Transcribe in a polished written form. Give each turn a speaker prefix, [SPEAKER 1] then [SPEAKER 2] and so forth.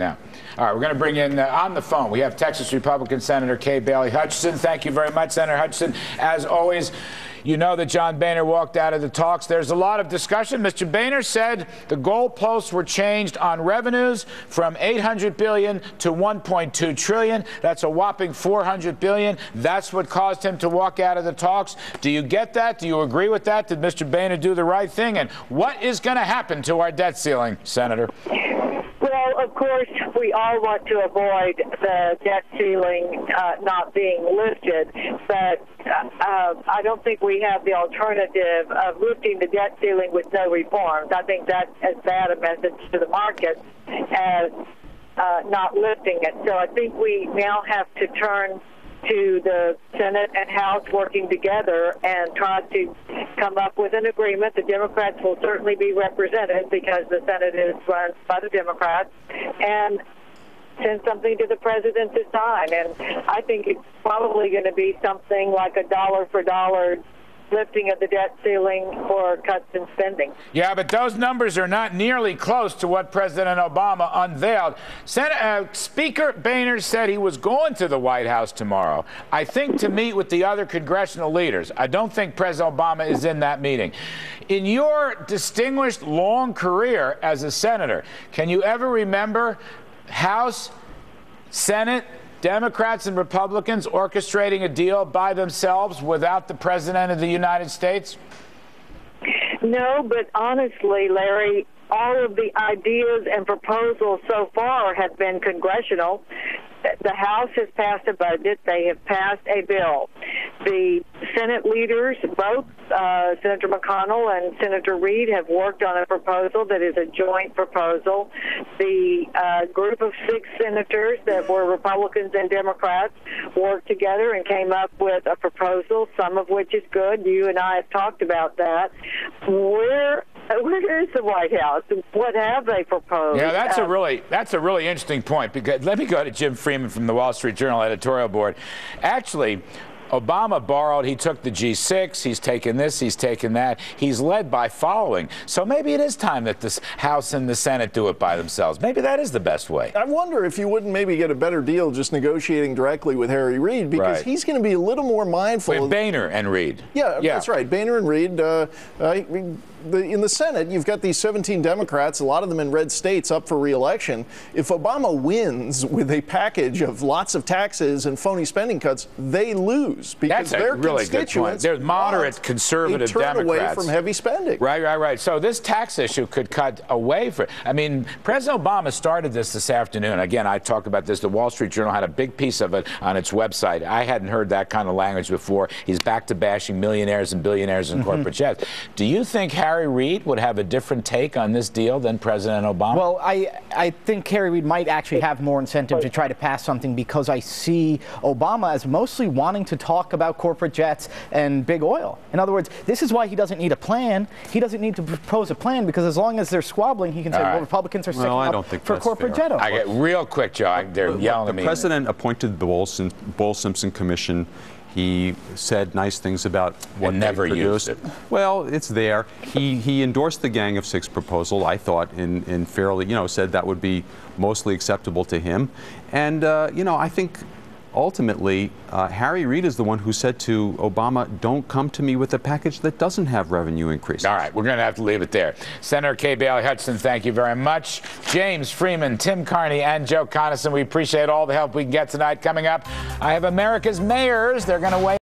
[SPEAKER 1] Now, all right, we're going to bring in on the phone. We have Texas Republican Senator Kay Bailey Hutchison. Thank you very much, Senator Hutchison. As always, you know that John Boehner walked out of the talks. There's a lot of discussion. Mr. Boehner said the goalposts were changed on revenues from $800 billion to $1.2 trillion. That's a whopping $400 billion. That's what caused him to walk out of the talks. Do you get that? Do you agree with that? Did Mr. Boehner do the right thing? And what is going to happen to our debt ceiling, Senator?
[SPEAKER 2] Well, of course, we all want to avoid the debt ceiling not being lifted, but I don't think we have the alternative of lifting the debt ceiling with no reforms. I think that's as bad a message to the market as not lifting it. So I think we now have to turn to the Senate and House working together and try to come up with an agreement. The Democrats will certainly be represented because the Senate is run by the Democrats, and send something to the president to sign. And I think it's probably going to be something like a dollar for dollar lifting of the debt ceiling for cuts in spending.
[SPEAKER 1] Yeah, but those numbers are not nearly close to what President Obama unveiled. Speaker Boehner said he was going to the White House tomorrow, I think to meet with the other congressional leaders. I don't think President Obama is in that meeting. In your distinguished long career as a senator, can you ever remember House, Senate, Democrats and Republicans orchestrating a deal by themselves without the President of the United States?
[SPEAKER 2] No, but honestly, Larry, all of the ideas and proposals so far have been congressional. The House has passed a budget. They have passed a bill. The Senate leaders, both Senator McConnell and Senator Reid, have worked on a proposal that is a joint proposal. The group of 6 senators that were Republicans and Democrats worked together and came up with a proposal, some of which is good. You and I have talked about that. Where is the White House? What have they proposed?
[SPEAKER 1] Yeah, that's a really interesting point. Because let me go to Jim Freeman from the Wall Street Journal editorial board. Actually, Obama borrowed. He took the G6. He's taken this. He's taken that. He's led by following. So maybe it is time that the House and the Senate do it by themselves. Maybe that is the best way.
[SPEAKER 3] I wonder if you wouldn't maybe get a better deal just negotiating directly with Harry Reid, because he's going to be a little more mindful.
[SPEAKER 1] With Boehner and Reid.
[SPEAKER 3] Yeah, that's right. Boehner and Reid. In the Senate, you've got these 17 Democrats, a lot of them in red states, up for re-election. If Obama wins with a package of lots of taxes and phony spending cuts, they lose because their
[SPEAKER 1] really
[SPEAKER 3] constituents
[SPEAKER 1] they're moderate conservative
[SPEAKER 3] turn
[SPEAKER 1] Democrats
[SPEAKER 3] away from heavy spending.
[SPEAKER 1] Right. So this tax issue could cut away from. I mean, President Obama started this afternoon. Again, I talked about this. The Wall Street Journal had a big piece of it on its website. I hadn't heard that kind of language before. He's back to bashing millionaires and billionaires and corporate jets. Do you think Harry Reid would have a different take on this deal than President Obama?
[SPEAKER 4] Well, I think Harry Reid might actually have more incentive to try to pass something, because I see Obama as mostly wanting to talk about corporate jets and big oil. In other words, this is why he doesn't need a plan. He doesn't need to propose a plan, because as long as they're squabbling, he can say, well, Republicans are sticking up for corporate jet oil.
[SPEAKER 1] I get real quick, Joe. They're yelling at me.
[SPEAKER 5] The president appointed the Bowles-Simpson Commission. He said nice things about what
[SPEAKER 1] and never used it.
[SPEAKER 5] Well, it's there. He endorsed the Gang of 6 proposal, I thought, in fairly, said that would be mostly acceptable to him. And, I think ultimately, Harry Reid is the one who said to Obama, don't come to me with a package that doesn't have revenue increase.
[SPEAKER 1] All right, we're going to have to leave it there. Senator Kay Bailey Hutchison, thank you very much. James Freeman, Tim Carney, and Joe Conason, we appreciate all the help we can get tonight. Coming up, I have America's mayors. They're going to weigh